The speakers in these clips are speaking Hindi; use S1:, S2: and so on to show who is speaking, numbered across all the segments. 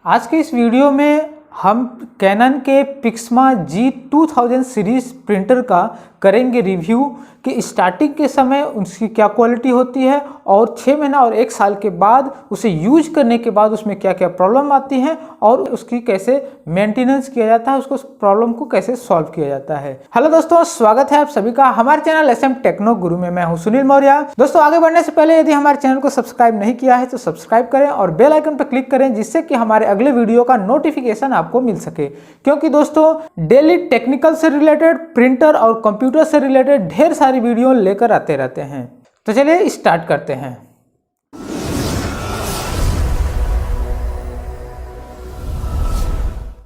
S1: आज के इस वीडियो में हम कैनन के पिक्समा G2000 सीरीज प्रिंटर का करेंगे रिव्यू कि स्टार्टिंग के समय उसकी क्या क्वालिटी होती है और 6 महीना और 1 साल के बाद उसे यूज करने के बाद उसमें क्या क्या प्रॉब्लम आती हैं और उसकी कैसे मेंटेनेंस किया जाता है, उसको प्रॉब्लम को कैसे सॉल्व किया जाता है। हेलो दोस्तों, स्वागत है आप सभी का हमारे चैनल एसएम टेक्नो गुरु में। मैं हूं सुनील मौर्य। दोस्तों, आगे बढ़ने से पहले यदि हमारे चैनल को सब्सक्राइब नहीं किया है तो सब्सक्राइब करें और बेल आइकन पर क्लिक करें, जिससे कि हमारे अगले वीडियो का नोटिफिकेशन आपको मिल सके। क्योंकि दोस्तों, डेली टेक्निकल से रिलेटेड, प्रिंटर और कंप्यूटर से रिलेटेड ढेर सारी वीडियो लेकर आते रहते हैं। तो चलिए स्टार्ट करते हैं।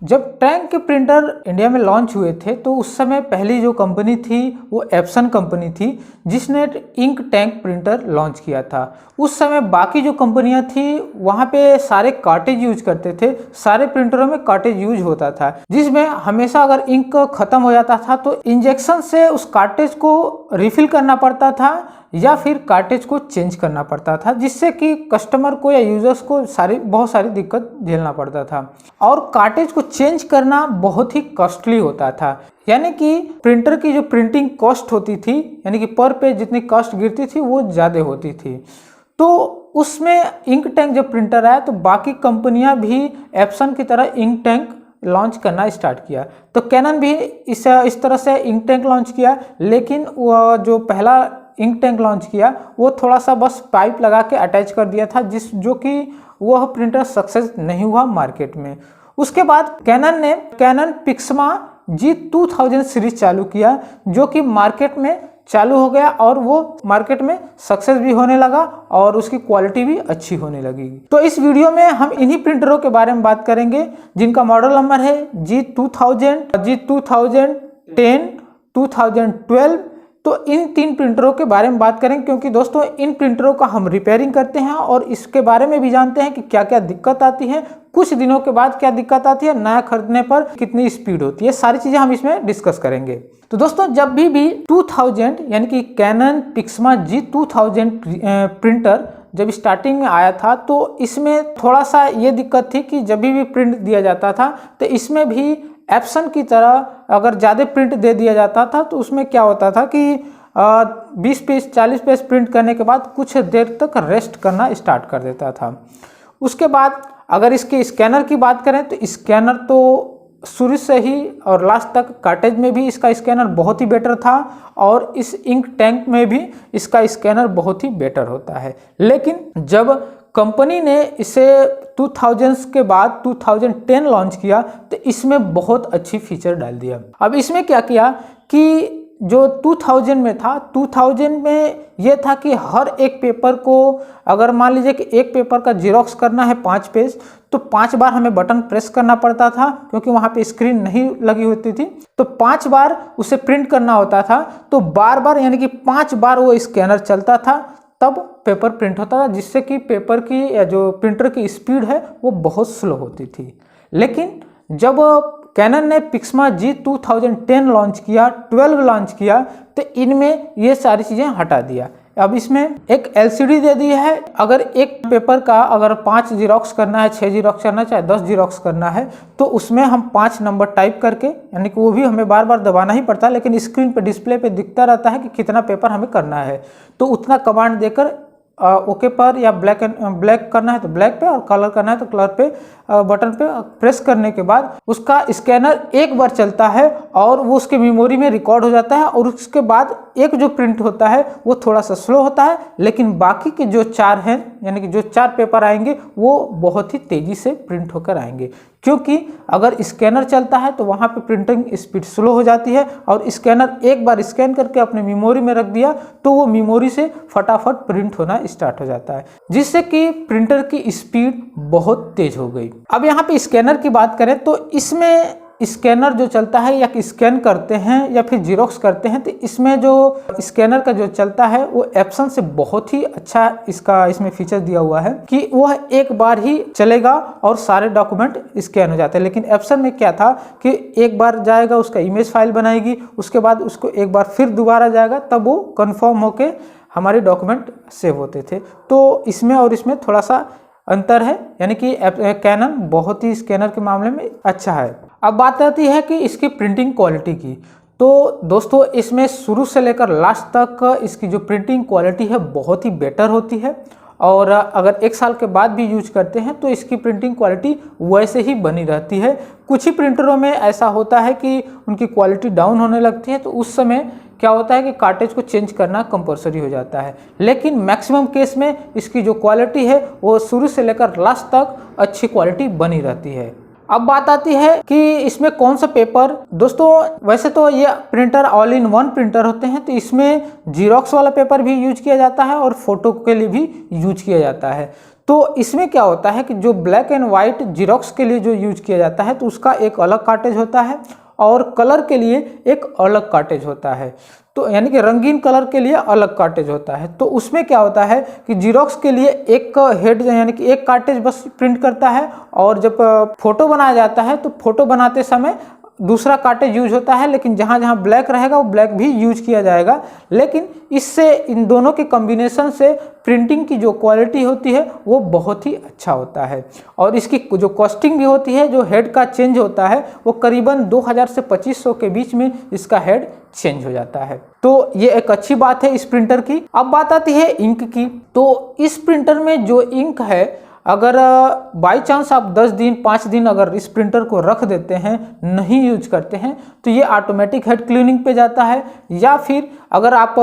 S1: जब टैंक के प्रिंटर इंडिया में लॉन्च हुए थे तो उस समय पहली जो कंपनी थी वो एप्सन कंपनी थी, जिसने इंक टैंक प्रिंटर लॉन्च किया था। उस समय बाकी जो कंपनियां थी वहाँ पे सारे कार्टेज यूज करते थे, सारे प्रिंटरों में कार्टेज यूज होता था, जिसमें हमेशा अगर इंक खत्म हो जाता था तो इंजेक्शन से उस कार्टेज को रिफिल करना पड़ता था या फिर कार्टेज को चेंज करना पड़ता था, जिससे कि कस्टमर को या यूजर्स को बहुत सारी दिक्कत झेलना पड़ता था। और कार्टेज को चेंज करना बहुत ही कॉस्टली होता था, यानी कि प्रिंटर की जो प्रिंटिंग कॉस्ट होती थी, यानी कि पर पेज जितनी कॉस्ट गिरती थी वो ज़्यादा होती थी। तो उसमें इंक टैंक जब प्रिंटर आया तो बाकी कंपनियां भी एप्सन की तरह इंक टैंक लॉन्च करना स्टार्ट किया। तो कैनन भी इस तरह से इंक टैंक लॉन्च किया, लेकिन वो जो पहला इंक टैंक लॉन्च किया वो थोड़ा सा बस पाइप लगा के अटैच कर दिया था, जो कि वह प्रिंटर सक्सेस नहीं हुआ मार्केट में। उसके बाद कैनन ने कैनन पिक्समा G2000 सीरीज चालू किया, जो कि मार्केट में चालू हो गया और वो मार्केट में सक्सेस भी होने लगा और उसकी क्वालिटी भी अच्छी होने लगी। तो इस वीडियो में हम इन्हीं प्रिंटरों के बारे में बात करेंगे जिनका मॉडल नंबर है G2000, G2010, 2012। तो इन 3 प्रिंटरों के बारे में बात करें, क्योंकि दोस्तों इन प्रिंटरों का हम रिपेयरिंग करते हैं और इसके बारे में भी जानते हैं कि क्या क्या दिक्कत आती है, कुछ दिनों के बाद क्या दिक्कत आती है, नया खरीदने पर कितनी स्पीड होती है, सारी चीजें हम इसमें डिस्कस करेंगे। तो दोस्तों, जब भी 2000 यानी कि कैनन पिक्समा G2000 प्रिंटर जब स्टार्टिंग में आया था तो इसमें थोड़ा सा ये दिक्कत थी कि जब भी प्रिंट दिया जाता था तो इसमें भी एप्सन की तरह अगर ज़्यादा प्रिंट दे दिया जाता था तो उसमें क्या होता था कि 20 पेज 40 पेज प्रिंट करने के बाद कुछ देर तक रेस्ट करना स्टार्ट कर देता था। उसके बाद अगर इसके स्कैनर की बात करें तो स्कैनर तो शुरू से ही और लास्ट तक कार्टेज में भी इसका स्कैनर बहुत ही बेटर था और इस इंक टैंक में भी इसका स्कैनर बहुत ही बेटर होता है। लेकिन जब कंपनी ने इसे 2000 के बाद 2010 लॉन्च किया तो इसमें बहुत अच्छी फीचर डाल दिया। अब इसमें क्या किया कि जो 2000 में था, 2000 में ये था कि हर एक पेपर को अगर मान लीजिए कि एक पेपर का जीरोक्स करना है 5 पेज तो 5 बार हमें बटन प्रेस करना पड़ता था, क्योंकि वहाँ पे स्क्रीन नहीं लगी होती थी। तो 5 बार उसे प्रिंट करना होता था, तो बार बार यानी कि 5 बार वो स्कैनर चलता था तब पेपर प्रिंट होता था, जिससे कि पेपर की या जो प्रिंटर की स्पीड है वो बहुत स्लो होती थी। लेकिन जब कैनन ने पिक्समा G2010 लॉन्च किया, 12 लॉन्च किया, तो इनमें ये सारी चीज़ें हटा दिया। अब इसमें एक LCD दे दी है। अगर एक पेपर का अगर 5 जीरोक्स करना है, 6 जीरोक्स करना है, चाहे 10 जीरोक्स करना है, तो उसमें हम 5 नंबर टाइप करके, यानी कि वो भी हमें बार बार दबाना ही पड़ता है, लेकिन स्क्रीन पे डिस्प्ले पे दिखता रहता है कि कितना पेपर हमें करना है। तो उतना कमांड देकर ओके पर या ब्लैक करना है तो ब्लैक पे और कलर करना है तो कलर पे बटन पे प्रेस करने के बाद उसका स्कैनर एक बार चलता है और वो उसके मेमोरी में रिकॉर्ड हो जाता है। और उसके बाद एक जो प्रिंट होता है वो थोड़ा सा स्लो होता है, लेकिन बाकी के जो 4 हैं, यानी कि जो 4 पेपर आएंगे वो बहुत ही तेजी से प्रिंट होकर आएंगे। क्योंकि अगर स्कैनर चलता है तो वहाँ पे प्रिंटिंग स्पीड स्लो हो जाती है और स्कैनर एक बार स्कैन करके अपने मेमोरी में रख दिया तो वो मेमोरी से फटाफट प्रिंट होना स्टार्ट हो जाता है, जिससे कि प्रिंटर की स्पीड बहुत तेज हो गई। अब यहाँ पे स्कैनर की बात करें तो इसमें स्कैनर जो चलता है या कि स्कैन करते हैं या फिर जीरोक्स करते हैं, तो इसमें जो स्कैनर का जो चलता है वो एप्सन से बहुत ही अच्छा इसमें फीचर दिया हुआ है कि वह एक बार ही चलेगा और सारे डॉक्यूमेंट स्कैन हो जाते हैं। लेकिन एप्सन में क्या था कि एक बार जाएगा, उसका इमेज फाइल बनाएगी, उसके बाद उसको एक बार फिर दोबारा जाएगा, तब वो कन्फर्म होके हमारे डॉक्यूमेंट सेव होते थे। तो इसमें और इसमें थोड़ा सा अंतर है, यानी कि कैनन बहुत ही स्कैनर के मामले में अच्छा है। अब बात आती है कि इसकी प्रिंटिंग क्वालिटी की। तो दोस्तों इसमें शुरू से लेकर लास्ट तक इसकी जो प्रिंटिंग क्वालिटी है बहुत ही बेटर होती है, और अगर 1 साल के बाद भी यूज करते हैं तो इसकी प्रिंटिंग क्वालिटी वैसे ही बनी रहती है। कुछ ही प्रिंटरों में ऐसा होता है कि उनकी क्वालिटी डाउन होने लगती है, तो उस समय क्या होता है कि कार्टेज को चेंज करना कंपलसरी हो जाता है। लेकिन मैक्सिमम केस में इसकी जो क्वालिटी है वो शुरू से लेकर लास्ट तक अच्छी क्वालिटी बनी रहती है। अब बात आती है कि इसमें कौन सा पेपर। दोस्तों वैसे तो ये printer all in one printer होते हैं, तो इसमें जीरोक्स वाला पेपर भी यूज किया जाता है और फोटो के लिए भी यूज किया जाता है। तो इसमें क्या होता है कि जो ब्लैक एंड वाइट जीरोक्स के लिए जो यूज किया जाता है तो उसका एक अलग कार्टेज होता है, और कलर के लिए एक अलग कार्टेज होता है। तो यानी कि रंगीन कलर के लिए अलग कार्टेज होता है। तो उसमें क्या होता है कि जीरोक्स के लिए एक हेड यानी कि एक कार्टेज बस प्रिंट करता है, और जब फोटो बनाया जाता है तो फोटो बनाते समय दूसरा कार्टेज यूज होता है, लेकिन जहाँ जहाँ ब्लैक रहेगा वो ब्लैक भी यूज किया जाएगा। लेकिन इससे इन दोनों के कॉम्बिनेशन से प्रिंटिंग की जो क्वालिटी होती है वो बहुत ही अच्छा होता है, और इसकी जो कॉस्टिंग भी होती है, जो हेड का चेंज होता है वो करीबन 2000 से 2500 के बीच में इसका हेड चेंज हो जाता है। तो ये एक अच्छी बात है इस प्रिंटर की। अब बात आती है इंक की। तो इस प्रिंटर में जो इंक है, अगर बाई चांस आप 10 दिन 5 दिन अगर इस प्रिंटर को रख देते हैं, नहीं यूज करते हैं, तो ये ऑटोमेटिक हेड क्लीनिंग पे जाता है, या फिर अगर आप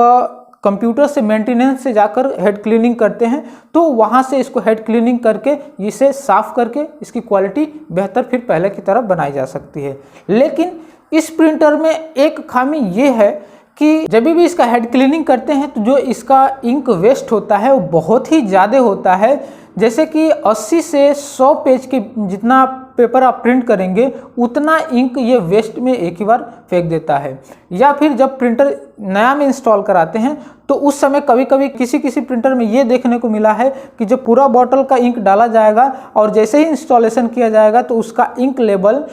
S1: कंप्यूटर से मेंटेनेंस से जाकर हेड क्लीनिंग करते हैं तो वहाँ से इसको हेड क्लीनिंग करके इसे साफ करके इसकी क्वालिटी बेहतर फिर पहले की तरह बनाई जा सकती है। लेकिन इस प्रिंटर में एक खामी ये है कि जब भी इसका हेड क्लीनिंग करते हैं तो जो इसका इंक वेस्ट होता है वो बहुत ही ज़्यादा होता है। जैसे कि 80 से 100 पेज के जितना पेपर आप प्रिंट करेंगे उतना इंक ये वेस्ट में एक ही बार फेंक देता है। या फिर जब प्रिंटर नया में इंस्टॉल कराते हैं तो उस समय कभी कभी किसी किसी प्रिंटर में ये देखने को मिला है कि जब पूरा बॉटल का इंक डाला जाएगा और जैसे ही इंस्टॉलेशन किया जाएगा तो उसका इंक लेवल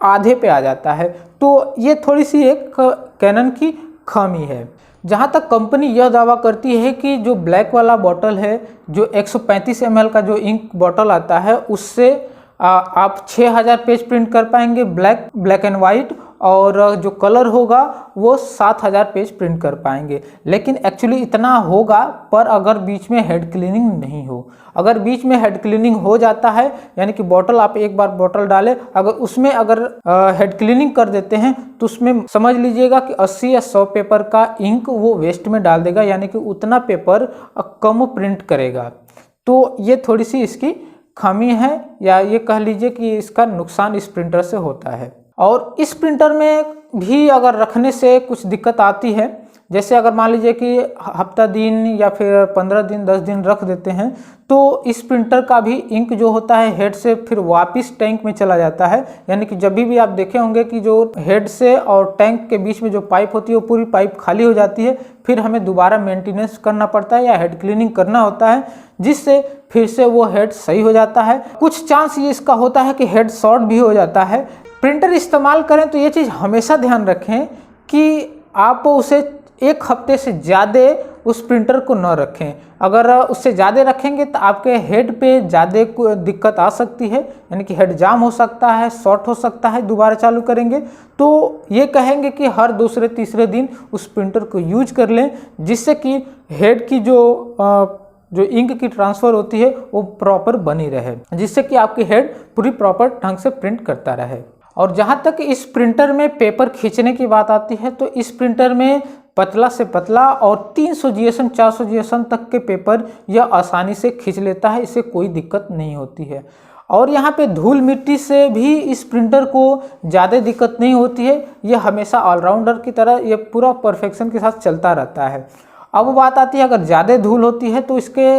S1: आधे पे आ जाता है। तो ये थोड़ी सी एक कैनन की खामी है। जहाँ तक कंपनी यह दावा करती है कि जो ब्लैक वाला बॉटल है, जो 135 ml का जो इंक बॉटल आता है, उससे आप 6000 पेज प्रिंट कर पाएंगे ब्लैक एंड वाइट, और जो कलर होगा वो 7000 पेज प्रिंट कर पाएंगे। लेकिन एक्चुअली इतना होगा पर अगर बीच में हेड क्लीनिंग नहीं हो। अगर बीच में हेड क्लीनिंग हो जाता है, यानी कि बॉटल आप एक बार बॉटल डालें, अगर उसमें अगर हेड क्लीनिंग कर देते हैं तो उसमें समझ लीजिएगा कि 80 या 100 पेपर का इंक वो वेस्ट में डाल देगा, यानी कि उतना पेपर कम प्रिंट करेगा। तो ये थोड़ी सी इसकी खामी है, या ये कह लीजिए कि इसका नुकसान इस प्रिंटर से होता है। और इस प्रिंटर में भी अगर रखने से कुछ दिक्कत आती है, जैसे अगर मान लीजिए कि हफ्ता दिन या फिर 15 दिन 10 दिन रख देते हैं तो इस प्रिंटर का भी इंक जो होता है हेड से फिर वापस टैंक में चला जाता है। यानी कि जब भी आप देखे होंगे कि जो हेड से और टैंक के बीच में जो पाइप होती है वो पूरी पाइप खाली हो जाती है, फिर हमें दोबारा मेंटेनेंस करना पड़ता है या हेड क्लीनिंग करना होता है, जिससे फिर से वो हेड सही हो जाता है। कुछ चांस ये इसका होता है कि हेड शॉर्ट भी हो जाता है। प्रिंटर इस्तेमाल करें तो ये चीज़ हमेशा ध्यान रखें कि आप उसे 1 हफ्ते से ज़्यादा उस प्रिंटर को न रखें। अगर उससे ज़्यादा रखेंगे तो आपके हेड पे ज़्यादा दिक्कत आ सकती है, यानी कि हेड जाम हो सकता है, शॉर्ट हो सकता है दोबारा चालू करेंगे। तो ये कहेंगे कि हर दूसरे तीसरे दिन उस प्रिंटर को यूज कर लें, जिससे कि हेड की जो इंक की ट्रांसफ़र होती है वो प्रॉपर बनी रहे, जिससे कि आपकी हेड पूरी प्रॉपर ढंग से प्रिंट करता रहे। और जहाँ तक इस प्रिंटर में पेपर खींचने की बात आती है तो इस प्रिंटर में पतला से पतला और 300 GSM 400 GSM तक के पेपर यह आसानी से खींच लेता है, इससे कोई दिक्कत नहीं होती है। और यहाँ पे धूल मिट्टी से भी इस प्रिंटर को ज़्यादा दिक्कत नहीं होती है, यह हमेशा ऑलराउंडर की तरह ये पूरा परफेक्शन के साथ चलता रहता है। अब बात आती है अगर ज़्यादा धूल होती है तो इसके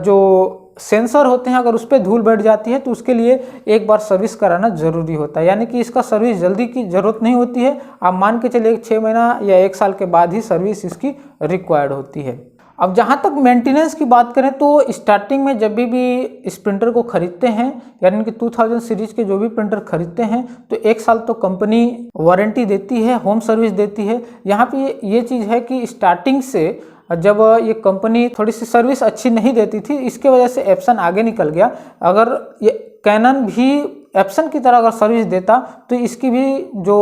S1: जो सेंसर होते हैं अगर उस पर धूल बैठ जाती है तो उसके लिए एक बार सर्विस कराना ज़रूरी होता है, यानी कि इसका सर्विस जल्दी की ज़रूरत नहीं होती है। आप मान के चलिए 6 महीना या 1 साल के बाद ही सर्विस इसकी रिक्वायर्ड होती है। अब जहाँ तक मेंटेनेंस की बात करें तो स्टार्टिंग में जब भी इस प्रिंटर को खरीदते हैं, यानी कि 2000 सीरीज के जो भी प्रिंटर खरीदते हैं तो 1 साल तो कंपनी वारंटी देती है, होम सर्विस देती है। यहाँ पे ये चीज़ है कि स्टार्टिंग से जब ये कंपनी थोड़ी सी सर्विस अच्छी नहीं देती थी, इसके वजह से एप्सन आगे निकल गया। अगर ये कैनन भी एप्सन की तरह अगर सर्विस देता तो इसकी भी जो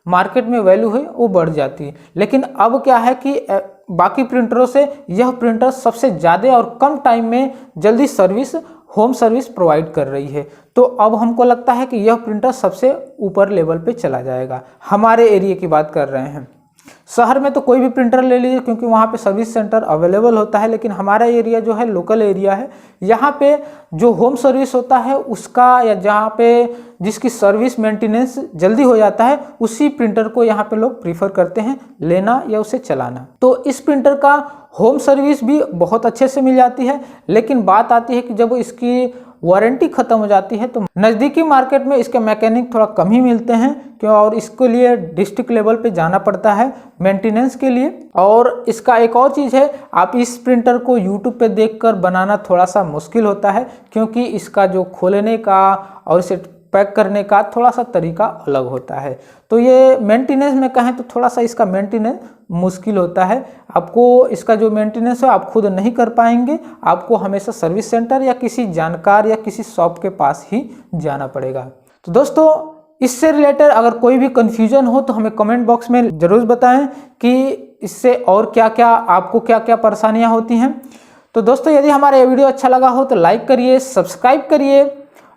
S1: मार्केट में वैल्यू है वो बढ़ जाती। लेकिन अब क्या है कि बाकी प्रिंटरों से यह प्रिंटर सबसे ज़्यादा और कम टाइम में जल्दी सर्विस, होम सर्विस प्रोवाइड कर रही है। तो अब हमको लगता है कि यह प्रिंटर सबसे ऊपर लेवल पे चला जाएगा। हमारे एरिया की बात कर रहे हैं, शहर में तो कोई भी प्रिंटर ले लीजिए क्योंकि वहाँ पे सर्विस सेंटर अवेलेबल होता है। लेकिन हमारा एरिया जो है लोकल एरिया है, यहाँ पे जो होम सर्विस होता है उसका, या जहाँ पे जिसकी सर्विस मेंटेनेंस जल्दी हो जाता है, उसी प्रिंटर को यहाँ पे लोग प्रीफर करते हैं लेना या उसे चलाना। तो इस प्रिंटर का होम सर्विस भी बहुत अच्छे से मिल जाती है। लेकिन बात आती है कि जब इसकी वारंटी ख़त्म हो जाती है तो नज़दीकी मार्केट में इसके मैकेनिक थोड़ा कम ही मिलते हैं क्यों, और इसके लिए डिस्ट्रिक्ट लेवल पे जाना पड़ता है मेंटेनेंस के लिए। और इसका एक और चीज़ है, आप इस प्रिंटर को यूट्यूब पे देखकर बनाना थोड़ा सा मुश्किल होता है क्योंकि इसका जो खोलने का और इसे पैक करने का थोड़ा सा तरीका अलग होता है। तो ये मेंटेनेंस में कहें तो थोड़ा सा इसका मेंटेनेंस मुश्किल होता है। आपको इसका जो मेंटेनेंस है आप खुद नहीं कर पाएंगे, आपको हमेशा सर्विस सेंटर या किसी जानकार या किसी शॉप के पास ही जाना पड़ेगा। तो दोस्तों, इससे रिलेटेड अगर कोई भी कन्फ्यूजन हो तो हमें कमेंट बॉक्स में ज़रूर बताएं कि इससे और क्या क्या आपको क्या क्या परेशानियाँ होती हैं। तो दोस्तों, यदि हमारा ये वीडियो अच्छा लगा हो तो लाइक करिए, सब्सक्राइब करिए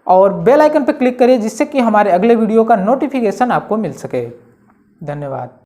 S1: और बेल आइकन पर क्लिक करिए जिससे कि हमारे अगले वीडियो का नोटिफिकेशन आपको मिल सके। धन्यवाद।